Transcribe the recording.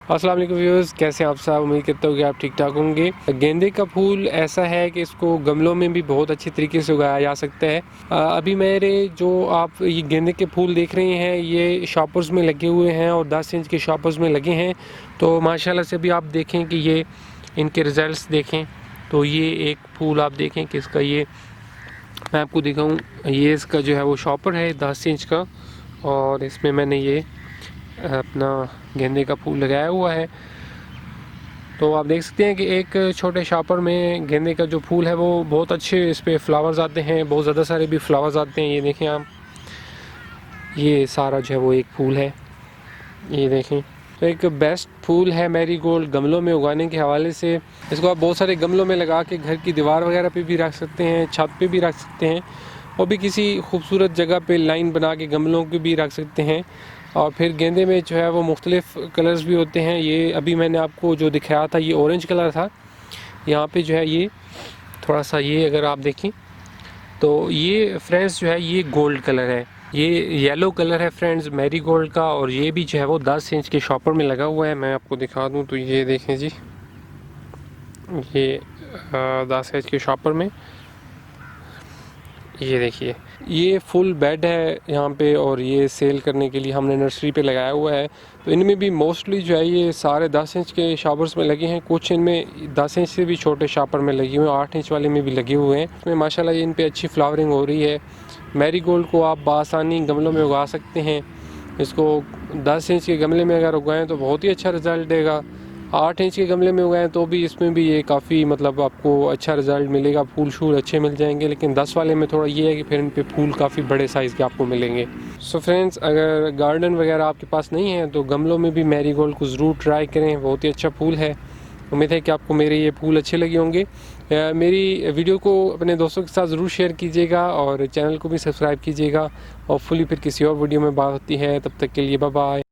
अस्सलाम वालेकुम व्यूअर्स, कैसे हैं आप सब। उम्मीद करता हूँ कि आप ठीक ठाक होंगे। गेंदे का फूल ऐसा है कि इसको गमलों में भी बहुत अच्छी तरीके से उगाया जा सकता है। अभी मेरे जो आप ये गेंदे के फूल देख रहे हैं ये शॉपर्स में लगे हुए हैं और 10 इंच के शॉपर्स में लगे हैं। तो माशाल्लाह से अभी आप देखें कि ये इनके रिज़ल्ट्स देखें। तो ये एक फूल आप देखें कि इसका ये मैं आपको दिखाऊँ, ये इसका जो है वो शॉपर है 10 इंच का, और इसमें मैंने ये अपना गेंदे का फूल लगाया हुआ है। तो आप देख सकते हैं कि एक छोटे शॉपर में गेंदे का जो फूल है वो बहुत अच्छे इस पर फ्लावर्स आते हैं, बहुत ज़्यादा सारे भी फ्लावर्स आते हैं। ये देखें आप, ये सारा जो है वो एक फूल है, ये देखें। तो एक बेस्ट फूल है मैरीगोल्ड गमलों में उगाने के हवाले से। इसको आप बहुत सारे गमलों में लगा के घर की दीवार वगैरह पे भी रख सकते हैं, छत पे भी रख सकते हैं, और भी किसी खूबसूरत जगह पे लाइन बना के गमलों के भी रख सकते हैं। और फिर गेंदे में जो है वो मुख्तलिफ़ कलर्स भी होते हैं। ये अभी मैंने आपको जो दिखाया था ये ऑरेंज कलर था, यहाँ पे जो है ये थोड़ा सा, ये अगर आप देखें तो ये फ्रेंड्स जो है ये गोल्ड कलर है, ये येलो कलर है फ्रेंड्स मैरीगोल्ड का, और ये भी जो है वो 10 इंच के शॉपर में लगा हुआ है। मैं आपको दिखा दूँ तो ये देखें जी, ये 10 इंच के शॉपर में, ये देखिए ये फुल बेड है यहाँ पे, और ये सेल करने के लिए हमने नर्सरी पे लगाया हुआ है। तो इनमें भी मोस्टली जो है ये सारे 10 इंच के शॉपर्स में लगे हैं, कुछ इनमें 10 इंच से भी छोटे शॉपर में लगे हुए हैं, 8 इंच वाले में भी लगे हुए हैं। इसमें माशाल्लाह इन पे अच्छी फ्लावरिंग हो रही है। मैरीगोल्ड को आप बआसानी गमलों में उगा सकते हैं। इसको 10 इंच के गमले में अगर उगाएँ तो बहुत ही अच्छा रिज़ल्ट देगा। 8 इंच के गमले में उगाएं तो भी इसमें भी ये काफ़ी मतलब आपको अच्छा रिज़ल्ट मिलेगा, फूल शूल अच्छे मिल जाएंगे। लेकिन 10 वाले में थोड़ा ये है कि फिर इन पे फूल काफ़ी बड़े साइज़ के आपको मिलेंगे। सो फ्रेंड्स, अगर गार्डन वगैरह आपके पास नहीं है तो गमलों में भी मैरीगोल्ड को ज़रूर ट्राई करें, बहुत ही अच्छा फूल है। उम्मीद है कि आपको मेरे ये फूल अच्छे लगे होंगे। मेरी वीडियो को अपने दोस्तों के साथ ज़रूर शेयर कीजिएगा और चैनल को भी सब्सक्राइब कीजिएगा। और फुली फिर किसी और वीडियो में बात होती है, तब तक के लिए बाय बाय।